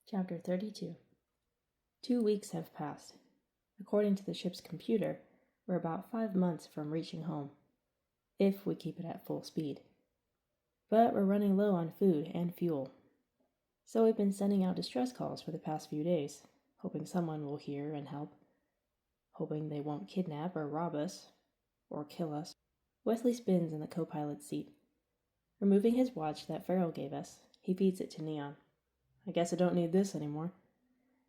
Chapter 32. 2 weeks have passed. According to the ship's computer, we're about 5 months from reaching home, if we keep it at full speed. But we're running low on food and fuel. So we've been sending out distress calls for the past few days, hoping someone will hear and help, hoping they won't kidnap or rob us, or kill us. Wesley spins in the co-pilot's seat. Removing his watch that Farrell gave us, he feeds it to Neon. I guess I don't need this anymore.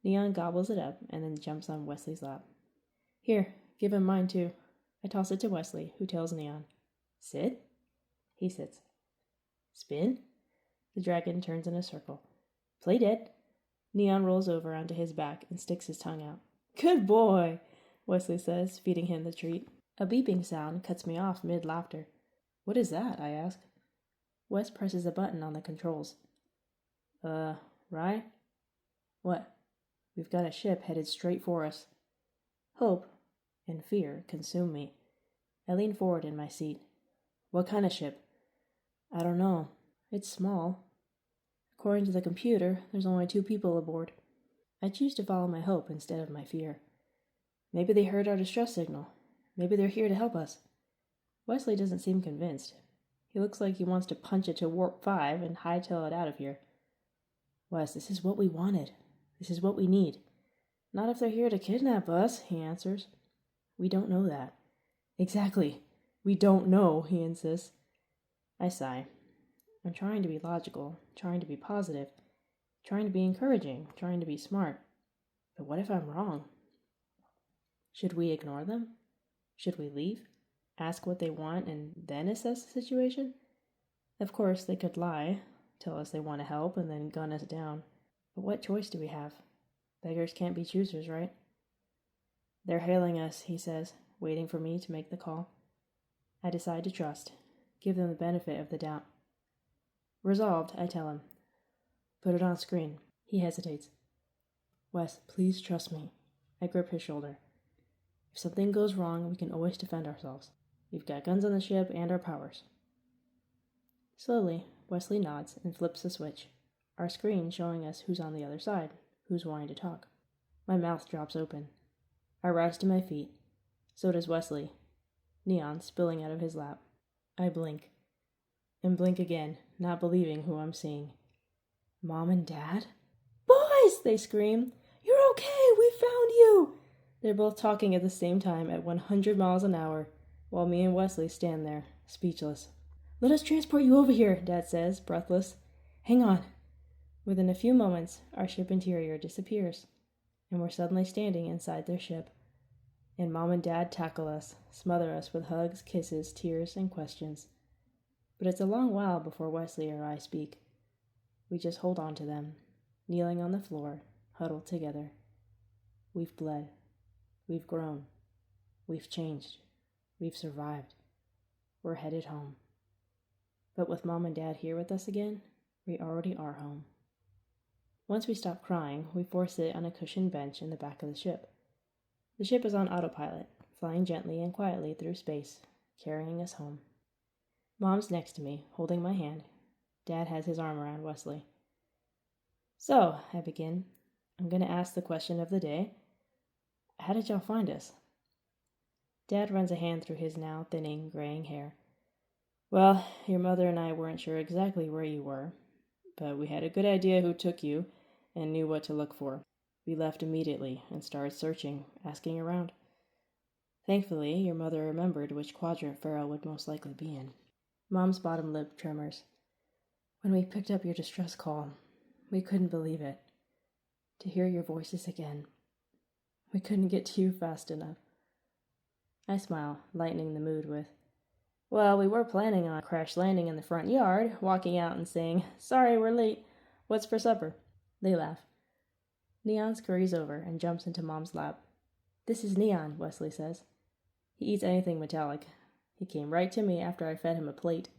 Neon gobbles it up and then jumps on Wesley's lap. Here, give him mine too. I toss it to Wesley, who tells Neon. Sit? He sits. Spin? The dragon turns in a circle. Play dead. Neon rolls over onto his back and sticks his tongue out. Good boy, Wesley says, feeding him the treat. A beeping sound cuts me off mid-laughter. What is that? I ask. Wes presses a button on the controls. Right? What? We've got a ship headed straight for us. Hope and fear consume me. I lean forward in my seat. What kind of ship? I don't know. It's small. According to the computer, there's only 2 people aboard. I choose to follow my hope instead of my fear. Maybe they heard our distress signal. Maybe they're here to help us. Wesley doesn't seem convinced. He looks like he wants to punch it to warp 5 and hightail it out of here. Wes, this is what we wanted. This is what we need. Not if they're here to kidnap us, he answers. We don't know that. Exactly. We don't know, he insists. I sigh. I'm trying to be logical, trying to be positive, trying to be encouraging, trying to be smart. But what if I'm wrong? Should we ignore them? Should we leave? Ask what they want and then assess the situation? Of course, they could lie, tell us they want to help, and then gun us down. But what choice do we have? Beggars can't be choosers, right? They're hailing us, he says, waiting for me to make the call. I decide to trust, give them the benefit of the doubt. Resolved, I tell him. Put it on screen. He hesitates. Wes, please trust me. I grip his shoulder. If something goes wrong, we can always defend ourselves. We've got guns on the ship and our powers. Slowly, Wesley nods and flips the switch, our screen showing us who's on the other side, who's wanting to talk. My mouth drops open. I rise to my feet. So does Wesley, Neon spilling out of his lap. I blink. And blink again, not believing who I'm seeing. Mom and Dad? Boys! They scream. You're okay! We found you! They're both talking at the same time at 100 miles an hour, while me and Wesley stand there, speechless. Let us transport you over here, Dad says, breathless. Hang on. Within a few moments, our ship interior disappears, and we're suddenly standing inside their ship. And Mom and Dad tackle us, smother us with hugs, kisses, tears, and questions. But it's a long while before Wesley or I speak. We just hold on to them, kneeling on the floor, huddled together. We've bled. We've grown. We've changed. We've survived. We're headed home. But with Mom and Dad here with us again, we already are home. Once we stop crying, we force it on a cushioned bench in the back of the ship. The ship is on autopilot, flying gently and quietly through space, carrying us home. Mom's next to me, holding my hand. Dad has his arm around Wesley. So, I begin. I'm going to ask the question of the day. How did y'all find us? Dad runs a hand through his now thinning, graying hair. Well, your mother and I weren't sure exactly where you were, but we had a good idea who took you and knew what to look for. We left immediately and started searching, asking around. Thankfully, your mother remembered which quadrant Farrell would most likely be in. Mom's bottom lip tremors. When we picked up your distress call, we couldn't believe it. To hear your voices again. We couldn't get to you fast enough. I smile, lightening the mood with, well, we were planning on crash landing in the front yard, walking out and saying, sorry, we're late. What's for supper? They laugh. Neon scurries over and jumps into Mom's lap. This is Neon, Wesley says. He eats anything metallic. He came right to me after I fed him a plate.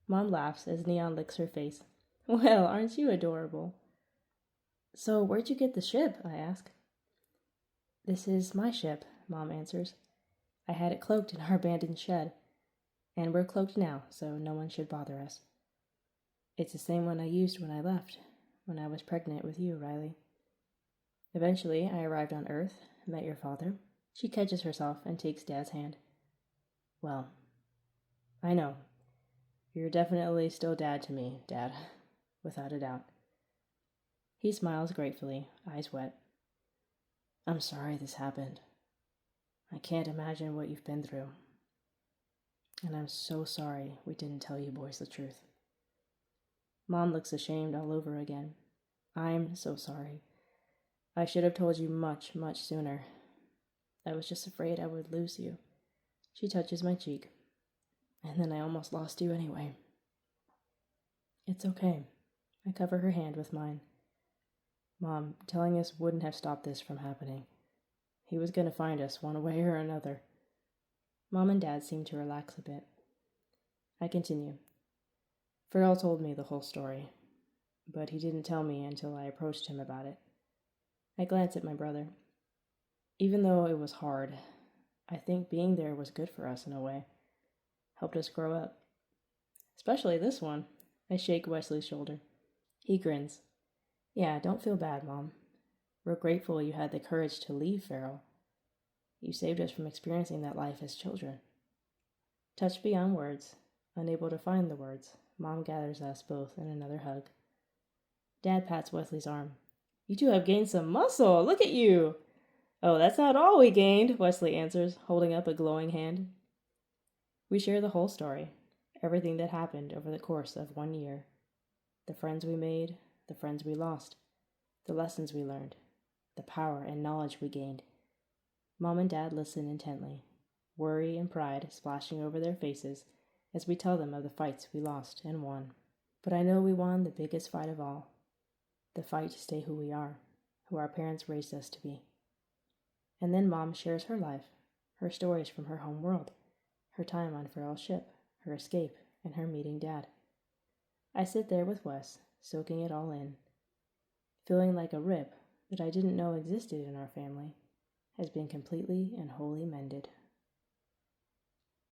Mom laughs as Neon licks her face. Well, aren't you adorable? So, where'd you get the ship? I ask. This is my ship, Mom answers. I had it cloaked in our abandoned shed. And we're cloaked now, so no one should bother us. It's the same one I used when I left. when I was pregnant with you, Riley. Eventually, I arrived on Earth, met your father. She catches herself and takes Dad's hand. Well, I know. You're definitely still Dad to me, Dad, without a doubt. He smiles gratefully, eyes wet. I'm sorry this happened. I can't imagine what you've been through. And I'm so sorry we didn't tell you boys the truth. Mom looks ashamed all over again. I'm so sorry. I should have told you much, much sooner. I was just afraid I would lose you. She touches my cheek. And then I almost lost you anyway. It's okay. I cover her hand with mine. Mom, telling us wouldn't have stopped this from happening. He was going to find us one way or another. Mom and Dad seem to relax a bit. I continue. Farrell told me the whole story, but he didn't tell me until I approached him about it. I glance at my brother. Even though it was hard, I think being there was good for us in a way. Helped us grow up. Especially this one. I shake Wesley's shoulder. He grins. Yeah, don't feel bad, Mom. We're grateful you had the courage to leave Farrell. You saved us from experiencing that life as children. Touched beyond words, unable to find the words, Mom gathers us both in another hug. Dad pats Wesley's arm. You two have gained some muscle. Look at you. Oh, that's not all we gained, Wesley answers, holding up a glowing hand. We share the whole story, everything that happened over the course of 1 year. The friends we made, the friends we lost, the lessons we learned, the power and knowledge we gained. Mom and Dad listen intently, worry and pride splashing over their faces as we tell them of the fights we lost and won. But I know we won the biggest fight of all, the fight to stay who we are, who our parents raised us to be. And then Mom shares her life, her stories from her home world, her time on Farrell's ship, her escape, and her meeting Dad. I sit there with Wes, soaking it all in, feeling like a rip that I didn't know existed in our family has been completely and wholly mended.